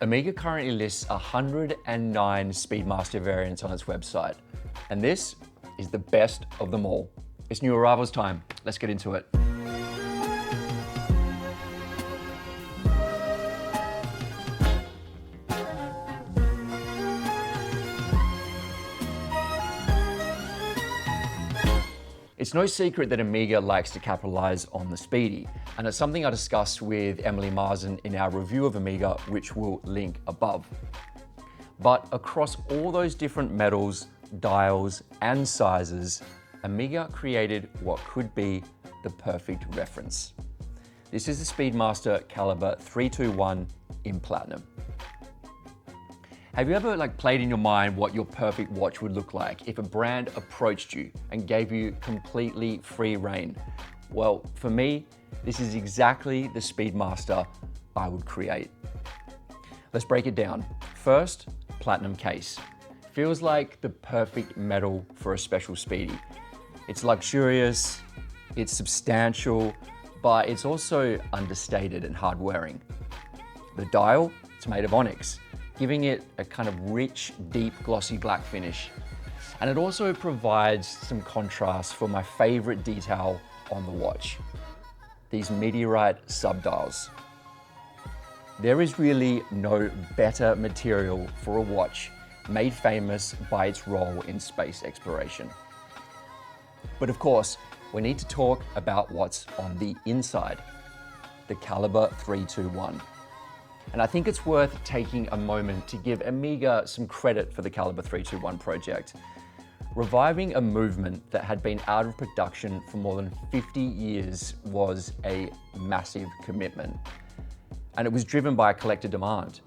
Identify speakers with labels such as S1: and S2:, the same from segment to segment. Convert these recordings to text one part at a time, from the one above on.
S1: Omega currently lists 109 Speedmaster variants on its website, and this is the best of them all. It's new arrivals time. Let's get into it. It's no secret that Omega likes to capitalize on the Speedy, and it's something I discussed with Emily Marsden in our review of Omega, which we'll link above. But across all those different metals, dials, and sizes, Omega created what could be the perfect reference. This is the Speedmaster Calibre 321 in platinum. Have you ever played in your mind what your perfect watch would look like if a brand approached you and gave you completely free rein? Well, for me, this is exactly the Speedmaster I would create. Let's break it down. First, platinum case. Feels like the perfect metal for a special Speedy. It's luxurious, it's substantial, but it's also understated and hard wearing. The dial, it's made of onyx, giving it a kind of rich, deep, glossy black finish. And it also provides some contrast for my favorite detail on the watch, these meteorite subdials. There is really no better material for a watch made famous by its role in space exploration. But of course, we need to talk about what's on the inside, the Calibre 321. And I think it's worth taking a moment to give Omega some credit for the Calibre 321 project. Reviving a movement that had been out of production for more than 50 years was a massive commitment. And it was driven by a collector demand.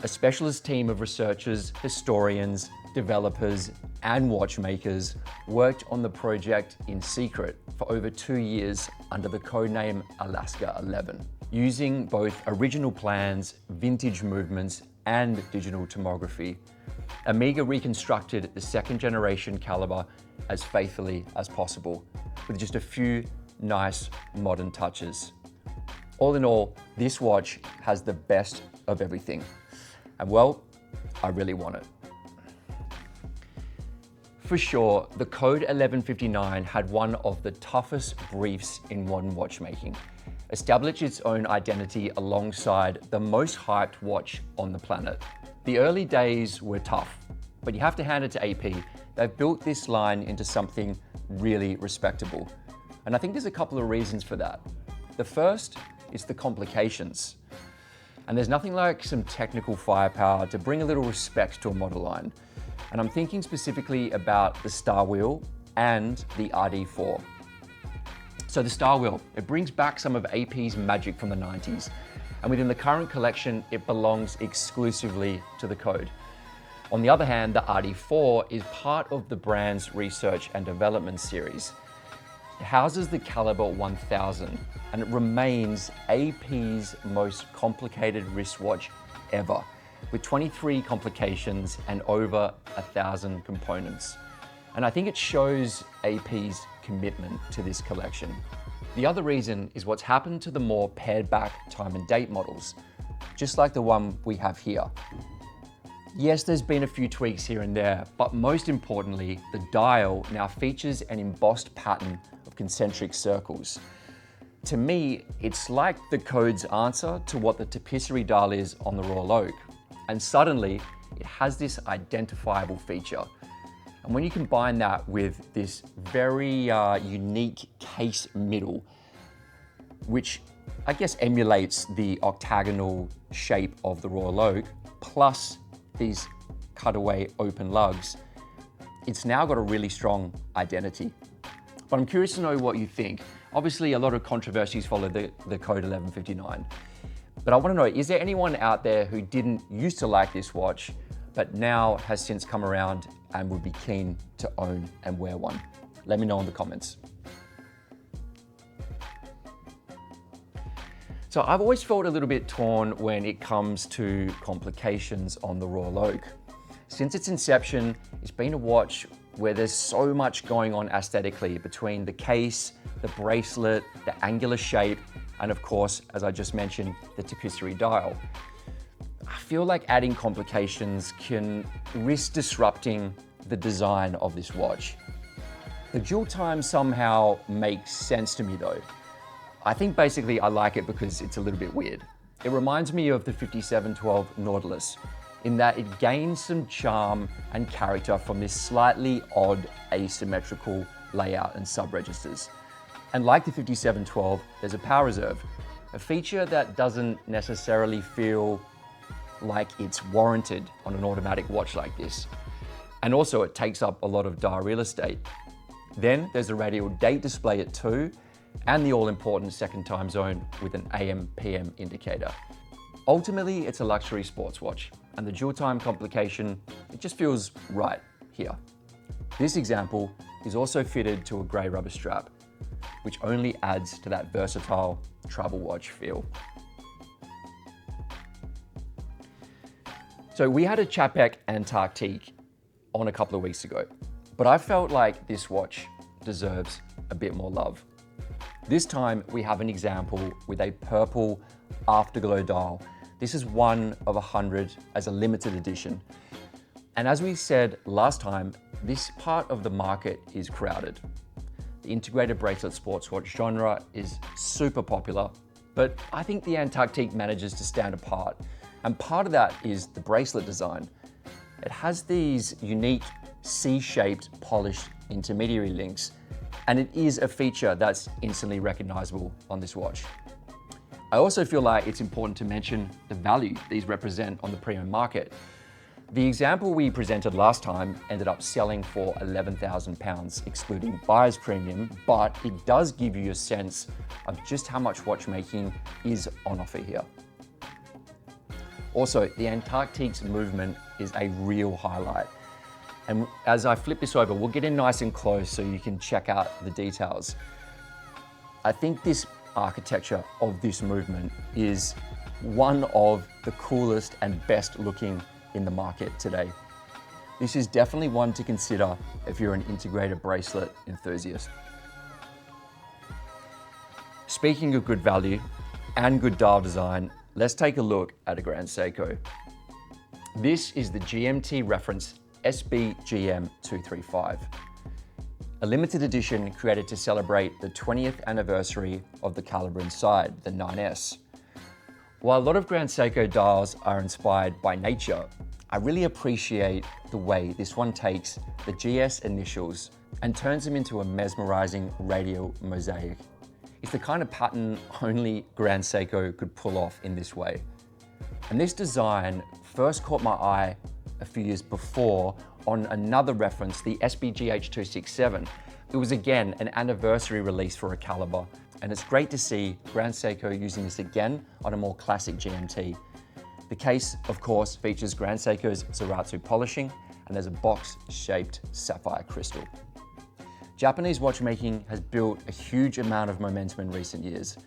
S1: A specialist team of researchers, historians, developers, and watchmakers worked on the project in secret for over 2 years under the codename Alaska 11. Using both original plans, vintage movements, and digital tomography, Omega reconstructed the second generation Calibre as faithfully as possible, with just a few nice modern touches. All in all, this watch has the best of everything. And well, I really want it. For sure, the Code 1159 had one of the toughest briefs in modern watchmaking. Establish its own identity alongside the most hyped watch on the planet. The early days were tough, but you have to hand it to AP. They've built this line into something really respectable. And I think there's a couple of reasons for that. The first is the complications. And there's nothing like some technical firepower to bring a little respect to a model line. And I'm thinking specifically about the Star Wheel and the RD4. So the Star Wheel, it brings back some of AP's magic from the 90s. And within the current collection, it belongs exclusively to the Code. On the other hand, the RD4 is part of the brand's research and development series. It houses the Calibre 1000, and it remains AP's most complicated wristwatch ever, with 23 complications and over 1,000 components. And I think it shows AP's commitment to this collection. The other reason is what's happened to the more pared back time and date models, just like the one we have here. Yes, there's been a few tweaks here and there, but most importantly, the dial now features an embossed pattern of concentric circles. To me, it's like the Code's answer to what the tapisserie dial is on the Royal Oak. And suddenly, it has this identifiable feature. And when you combine that with this very unique case middle, which I guess emulates the octagonal shape of the Royal Oak, plus these cutaway open lugs, it's now got a really strong identity. But I'm curious to know what you think. Obviously, a lot of controversies follow the Code 1159. But I want to know, is there anyone out there who didn't used to like this watch, but now has since come around and would be keen to own and wear one? Let me know in the comments. So I've always felt a little bit torn when it comes to complications on the Royal Oak. Since its inception, it's been a watch where there's so much going on aesthetically between the case, the bracelet, the angular shape, and of course, as I just mentioned, the tapisserie dial. feel like adding complications can risk disrupting the design of this watch. The dual time somehow makes sense to me though. I think basically I like it because it's a little bit weird. It reminds me of the 5712 Nautilus in that it gains some charm and character from this slightly odd asymmetrical layout and sub-registers. And like the 5712, there's a power reserve, a feature that doesn't necessarily feel like it's warranted on an automatic watch like this. And also it takes up a lot of dial real estate. Then there's a radial date display at 2 and the all-important second time zone with an AM/PM indicator. Ultimately, it's a luxury sports watch, and the dual time complication, it just feels right here. This example is also fitted to a grey rubber strap, which only adds to that versatile travel watch feel. So we had a Chapek Antarctique on a couple of weeks ago, but I felt like this watch deserves a bit more love. This time we have an example with a purple Afterglow dial. This is one of 100 as a limited edition. And as we said last time, this part of the market is crowded. The integrated bracelet sports watch genre is super popular, but I think the Antarctique manages to stand apart. And part of that is the bracelet design. It has these unique C-shaped polished intermediary links, and it is a feature that's instantly recognizable on this watch. I also feel like it's important to mention the value these represent on the pre-owned market. The example we presented last time ended up selling for £11,000, excluding buyer's premium, but it does give you a sense of just how much watchmaking is on offer here. Also, the Antarctique's movement is a real highlight. And as I flip this over, we'll get in nice and close so you can check out the details. I think this architecture of this movement is one of the coolest and best looking in the market today. This is definitely one to consider if you're an integrated bracelet enthusiast. Speaking of good value and good dial design, let's take a look at a Grand Seiko. This is the GMT reference SBGM 235, a limited edition created to celebrate the 20th anniversary of the Calibre inside, the 9S. While a lot of Grand Seiko dials are inspired by nature, I really appreciate the way this one takes the GS initials and turns them into a mesmerizing radial mosaic. It's the kind of pattern only Grand Seiko could pull off in this way. And this design first caught my eye a few years before on another reference, the SBGH 267. It was again an anniversary release for a Calibre, and it's great to see Grand Seiko using this again on a more classic GMT. The case, of course, features Grand Seiko's Zaratsu polishing, and there's a box-shaped sapphire crystal. Japanese watchmaking has built a huge amount of momentum in recent years,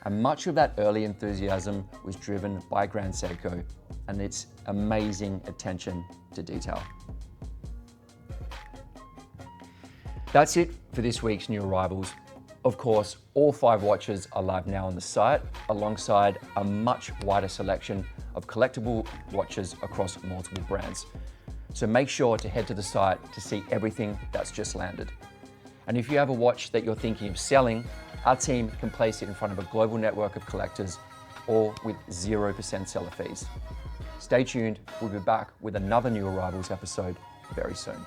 S1: and much of that early enthusiasm was driven by Grand Seiko and its amazing attention to detail. That's it for this week's new arrivals. Of course, all 5 watches are live now on the site, alongside a much wider selection of collectible watches across multiple brands. So make sure to head to the site to see everything that's just landed. And if you have a watch that you're thinking of selling, our team can place it in front of a global network of collectors, all with 0% seller fees. Stay tuned, we'll be back with another new arrivals episode very soon.